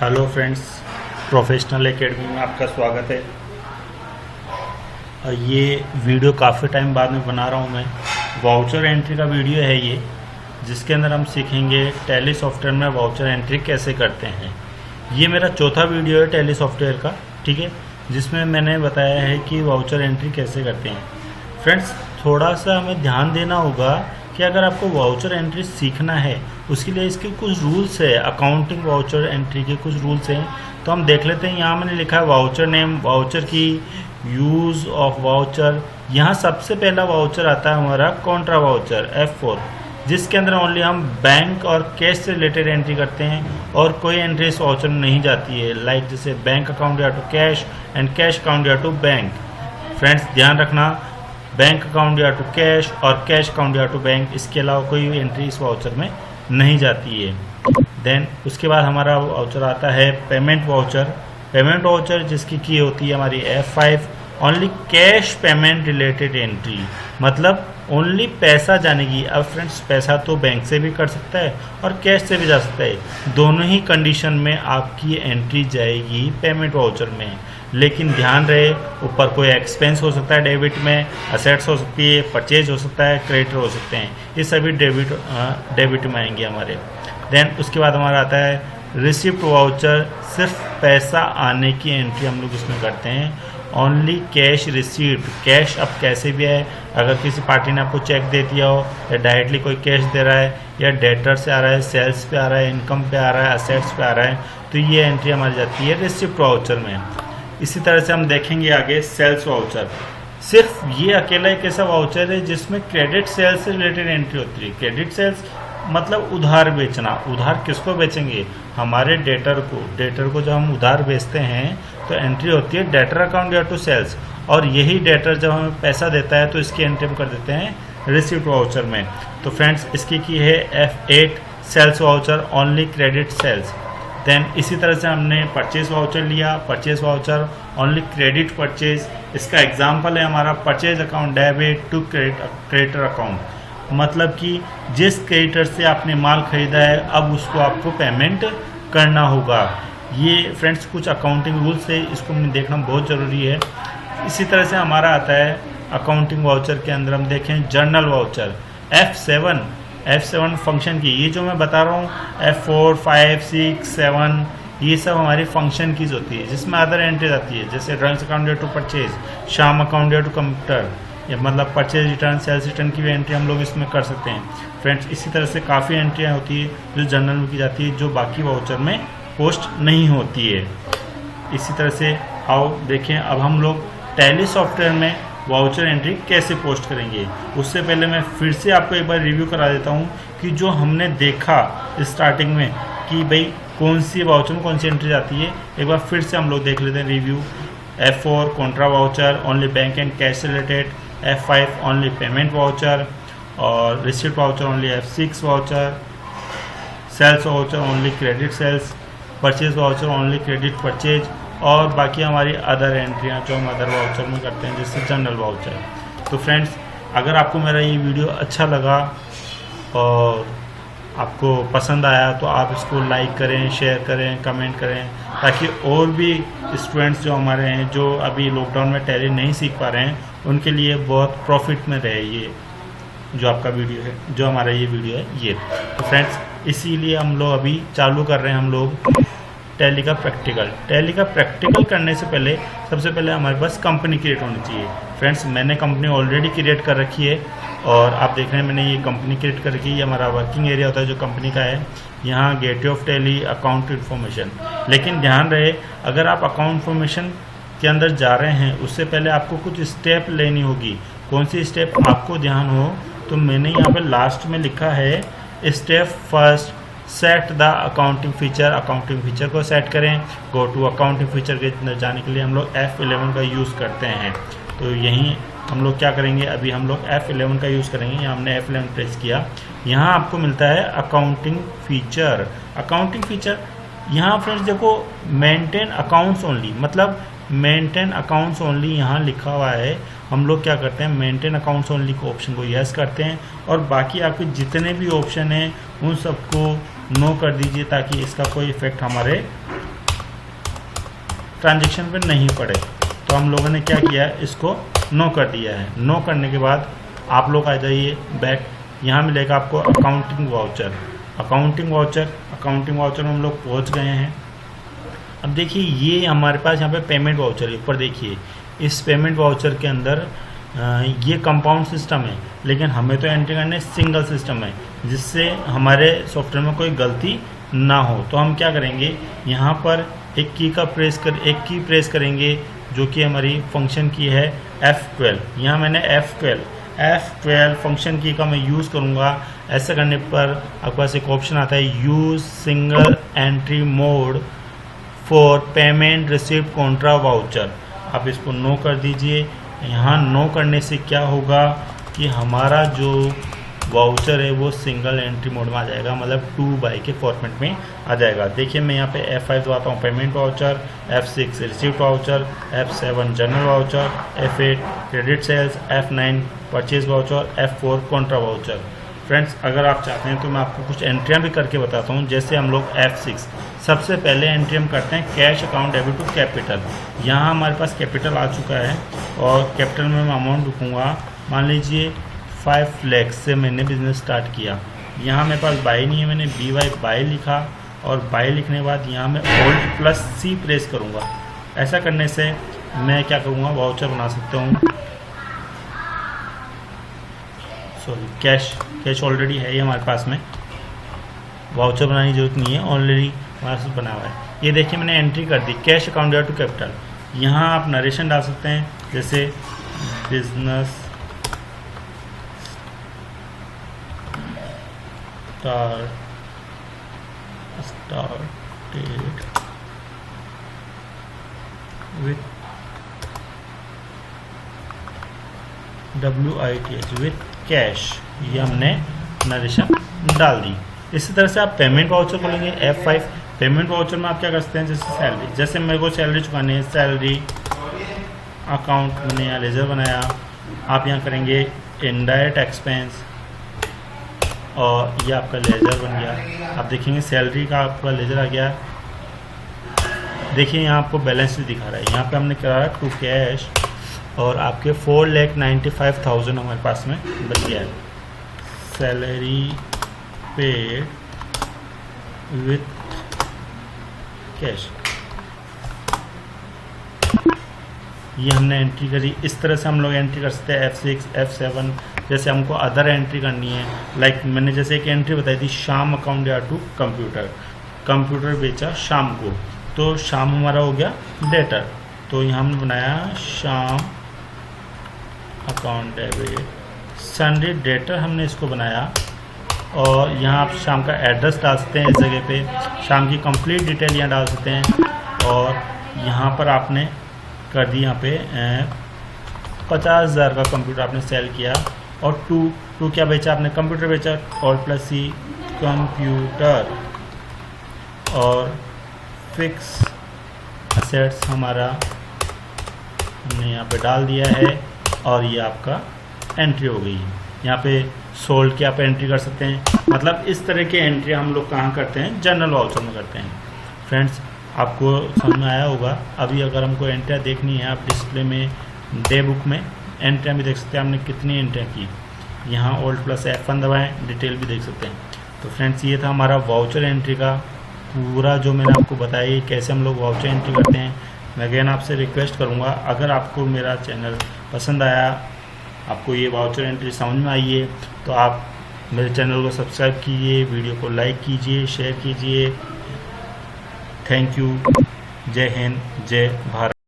Hello friends, professional academy में आपका स्वागत है। ये वीडियो काफ़ी टाइम बाद में बना रहा हूँ मैं। वाउचर एंट्री का वीडियो है ये, जिसके अंदर हम सीखेंगे टैली सॉफ्टवेयर में वाउचर एंट्री कैसे करते हैं। ये मेरा चौथा वीडियो है टैली सॉफ्टवेयर का, ठीक है, जिसमें मैंने बताया है कि वाउचर एंट्री कैसे करते हैं। फ्रेंड्स, थोड़ा सा हमें ध्यान देना होगा कि अगर आपको वाउचर एंट्री सीखना है, उसके लिए इसके कुछ रूल्स है। अकाउंटिंग वाउचर एंट्री के कुछ रूल्स हैं, तो हम देख लेते हैं। यहाँ मैंने लिखा है वाउचर नेम, वाउचर की, यूज़ ऑफ वाउचर। यहाँ सबसे पहला वाउचर आता है हमारा कॉन्ट्रा वाउचर F4, जिसके अंदर ओनली हम बैंक और कैश से रिलेटेड एंट्री करते हैं और कोई एंट्री इस वाउचर में नहीं जाती है। लाइक जैसे बैंक अकाउंट या to cash and cash account या टू बैंक। फ्रेंड्स, ध्यान रखना, बैंक अकाउंट या टू कैश और कैश अकाउंट या टू बैंक, इसके अलावा कोई एंट्री इस वाउचर में नहीं जाती है। देन उसके बाद हमारा वाउचर आता है पेमेंट वाउचर। पेमेंट वाउचर जिसकी की होती है हमारी F5, only cash payment related entry, मतलब ओनली पैसा जाने की। अब फ्रेंड्स, पैसा तो बैंक से भी कर सकता है और कैश से भी जा सकता है, दोनों ही कंडीशन में आपकी एंट्री जाएगी पेमेंट वाउचर में। लेकिन ध्यान रहे, ऊपर कोई एक्सपेंस हो सकता है डेबिट में, असेट्स हो सकती है, परचेज हो सकता है, क्रेडिट हो सकते हैं, ये सभी डेबिट में आएंगे हमारे। देन उसके बाद हमारा आता है रिसिप्ट वाउचर। सिर्फ पैसा आने की एंट्री हम लोग इसमें करते हैं, ओनली कैश रिसीप्ट। कैश अब कैसे भी है, अगर किसी पार्टी ने आपको चेक दे दिया हो या डायरेक्टली कोई कैश दे रहा है या डेटर से आ रहा है, सेल्स पे आ रहा है, इनकम पे आ रहा है, असेट्स पे आ रहा है, तो ये एंट्री हमारी जाती है रिसिप्ट वाउचर में। इसी तरह से हम देखेंगे आगे सेल्स वाउचर। सिर्फ ये अकेला एक ऐसा वाउचर है जिसमें क्रेडिट सेल्स से रिलेटेड एंट्री होती है। क्रेडिट सेल्स मतलब उधार बेचना। उधार किसको बेचेंगे? हमारे डेटर को। डेटर को जब हम उधार बेचते हैं तो एंट्री होती है डेटर अकाउंट या टू सेल्स, और यही डेटर जब हमें पैसा देता है तो इसकी एंट्री हम कर देते हैं रिसिप्ट वाउचर में। तो फ्रेंड्स, इसकी की है F8 sales voucher, only credit sales. Then इसी तरह से हमने परचेज वाउचर लिया। Purchase voucher only credit purchase. इसका एग्जांपल है हमारा purchase account debit to creditor account, मतलब कि जिस क्रेडिटर से आपने माल खरीदा है अब उसको आपको पेमेंट करना होगा। ये फ्रेंड्स कुछ अकाउंटिंग रूल्स है, इसको हमें देखना बहुत ज़रूरी है। इसी तरह से हमारा आता है अकाउंटिंग वाउचर के अंदर हम देखें जर्नल वाउचर F7 फंक्शन की। ये जो मैं बता रहा हूँ F4, 5, 6, 7, ये सब हमारी फंक्शन कीज होती है, जिसमें अदर एंट्रीज आती है, जैसे रंग्स अकाउंट या टू परचेज, शाम अकाउंट या टू कंप्यूटर, या मतलब परचेज रिटर्न, सेल्स रिटर्न की भी एंट्री हम लोग इसमें कर सकते हैं। फ्रेंड्स, इसी तरह से काफ़ी एंट्रियाँ होती है जो जर्नल में की जाती है, जो बाकी वाउचर में पोस्ट नहीं होती है। इसी तरह से आओ देखें अब हम लोग टैली सॉफ्टवेयर में वाउचर एंट्री कैसे पोस्ट करेंगे। उससे पहले मैं फिर से आपको एक बार रिव्यू करा देता हूँ कि जो हमने देखा स्टार्टिंग में कि भाई कौन सी वाउचर में कौन सी एंट्री आती है, एक बार फिर से हम लोग देख लेते हैं review. F4 contra voucher, only bank and cash related. F5 only payment voucher, और receipt voucher only F6 voucher. Sales voucher only credit sales. Purchase voucher only credit purchase, और बाकी हमारी अदर एंट्रियाँ जो हम अदर वाउचर में करते हैं, जैसे जनरल वाउचर। तो फ्रेंड्स, अगर आपको मेरा ये वीडियो अच्छा लगा और आपको पसंद आया तो आप इसको लाइक करें, शेयर करें, कमेंट करें, ताकि और भी स्टूडेंट्स जो हमारे हैं जो अभी लॉकडाउन में टैली नहीं सीख पा रहे हैं, उनके लिए बहुत प्रॉफिट में रहे ये जो आपका वीडियो है, जो हमारा ये वीडियो है ये। तो फ्रेंड्स, इसीलिए हम लोग अभी चालू कर रहे हैं हम लोग टैली का प्रैक्टिकल। टैली का प्रैक्टिकल करने से पहले सबसे पहले हमारे पास कंपनी क्रिएट होनी चाहिए। फ्रेंड्स, मैंने कंपनी ऑलरेडी क्रिएट कर रखी है, और आप देख रहे हैं मैंने ये कंपनी क्रिएट कर रखी है। ये हमारा वर्किंग एरिया होता है जो कंपनी का है। यहाँ gateway of tally, account information. लेकिन ध्यान रहे, अगर आप अकाउंट इन्फॉर्मेशन के अंदर जा रहे हैं उससे पहले आपको कुछ स्टेप लेनी होगी। कौन सी स्टेप आपको ध्यान हो, तो मैंने यहाँ पे लास्ट में लिखा है step first, set the accounting feature. Accounting feature को सेट करें। गो टू अकाउंटिंग फीचर के अंदर जाने के लिए हम लोग F11 का यूज़ करते हैं। तो यहीं हम लोग क्या करेंगे, अभी हम लोग F11 का यूज़ करेंगे। यहाँ हमने F11 प्रेस किया, यहाँ आपको मिलता है अकाउंटिंग फीचर। अकाउंटिंग फीचर यहाँ फ्रेंड्स देखो, मेंटेन अकाउंट्स ओनली, मतलब मेंटेन अकाउंट्स ओनली यहाँ लिखा हुआ है। हम लोग क्या करते हैं, मेंटेन अकाउंट्स ओनली को ऑप्शन को यस करते हैं, और बाकी आपके जितने भी ऑप्शन हैं उन सबको नो कर दीजिए, ताकि इसका कोई इफेक्ट हमारे ट्रांजेक्शन पे नहीं पड़े। तो हम लोगों ने क्या किया, इसको नो कर दिया है। नो करने के बाद आप लोग आ जाइए बैक, यहाँ मिलेगा आपको अकाउंटिंग वाउचर। अकाउंटिंग वाउचर में हम लोग पहुँच गए हैं। अब देखिए ये हमारे पास यहाँ पे पेमेंट वाउचर है, ऊपर देखिए इस पेमेंट वाउचर के अंदर ये कंपाउंड सिस्टम है, लेकिन हमें तो एंट्री करने सिंगल सिस्टम है, जिससे हमारे सॉफ्टवेयर में कोई गलती ना हो। तो हम क्या करेंगे, यहाँ पर एक की प्रेस करेंगे जो कि हमारी फंक्शन की है F12। यहाँ मैंने F12 फंक्शन की का मैं यूज़ करूँगा। ऐसा करने पर आपके पास एक ऑप्शन आता है use single entry mode for payment received Contra voucher. आप इसको नो कर दीजिए। यहाँ नो करने से क्या होगा कि हमारा जो वाउचर है वो सिंगल एंट्री मोड में आ जाएगा, मतलब 2 के फॉर्मेट में आ जाएगा। देखिए मैं यहाँ पे F5 दबाता हूँ payment voucher, F6 received voucher, F7 journal voucher, F8 credit sales, F9 purchase voucher, F4 contra voucher. Friends अगर आप चाहते हैं तो मैं आपको कुछ एंट्रियाँ भी करके बताता हूँ। जैसे हम लोग F6 सबसे पहले एंट्री हम करते हैं cash account debit to capital. यहाँ हमारे पास कैपिटल आ चुका है और कैपिटल में मैं अमाउंट लिखूँगा, मान लीजिए 5 लाख से मैंने बिज़नेस स्टार्ट किया। यहाँ मेरे पास बाई नहीं है, मैंने बाई लिखा और बाई लिखने के बाद यहाँ मैं Alt+C प्रेस करूँगा। ऐसा करने से मैं क्या करूँगा, वाउचर बना सकता हूँ। सॉरी, कैश ऑलरेडी है ये हमारे पास में, वाउचर बनाने की जरूरत नहीं है, ऑलरेडी हमारे पास बना हुआ है। ये देखिए मैंने एंट्री कर दी cash account debit to capital. यहाँ आप नरेशन डाल सकते हैं, जैसे business started with WITH with cash, ये हमने नरेशन डाल दी। इसी तरह से आप पेमेंट वाउचर खोलेंगे F5। पेमेंट वाउचर में आप क्या कर सकते हैं, जैसे सैलरी, जैसे मेरे को सैलरी चुकानी है, सैलरी अकाउंट मैंने यहाँ लेजर बनाया। आप यहाँ करेंगे इनडायरेक्ट एक्सपेंस और ये आपका लेजर बन गया। आप देखेंगे सैलरी का आपका लेजर आ गया। देखिए यहाँ आपको बैलेंस भी दिखा रहा है। यहाँ पे हमने करा टू कैश और आपके 4,95,000 हमारे पास में बच गया है। सैलरी पेड विथ कैश, ये हमने एंट्री करी। इस तरह से हम लोग एंट्री कर सकते हैं F6 F7। जैसे हमको अदर एंट्री करनी है, लाइक मैंने जैसे एक एंट्री बताई थी, शाम अकाउंट या टू कंप्यूटर बेचा शाम को, तो शाम हमारा हो गया डेटर। तो यहाँ हमने बनाया शाम अकाउंट डेबिट, सन्डे डेटर हमने इसको बनाया। और यहाँ आप शाम का एड्रेस डाल सकते हैं, इस जगह पे शाम की कंप्लीट डिटेल यहाँ डाल सकते हैं। और यहाँ पर आपने कर दी, यहाँ पे 50,000 का कंप्यूटर आपने सेल किया। और टू क्या बेचा आपने, कंप्यूटर बेचा, Alt+C कंप्यूटर। और फिक्स असेट्स हमारा हमने यहाँ पे डाल दिया है और ये आपका एंट्री हो गई है। यहाँ पे सोल्ड की आप एंट्री कर सकते हैं। मतलब इस तरह की एंट्री हम लोग कहाँ करते हैं, जनरल वाउचर में करते हैं। फ्रेंड्स आपको समझ में आया होगा। अभी अगर हमको एंट्रियाँ देखनी है, आप डिस्प्ले में डे बुक में एंट्रियाँ भी देख सकते हैं हमने कितनी एंट्रियाँ की। यहाँ Alt+F1 दबाएं, डिटेल भी देख सकते हैं। तो फ्रेंड्स ये था हमारा वाउचर एंट्री का पूरा जो मैंने आपको बताया कैसे हम लोग वाउचर एंट्री करते हैं। मैं अगेन आपसे रिक्वेस्ट करूँगा, अगर आपको मेरा चैनल पसंद आया, आपको ये वाउचर एंट्री समझ में आई है, तो आप मेरे चैनल को सब्सक्राइब कीजिए, वीडियो को लाइक कीजिए, शेयर कीजिए। Thank you. जय हिंद, जय भारत।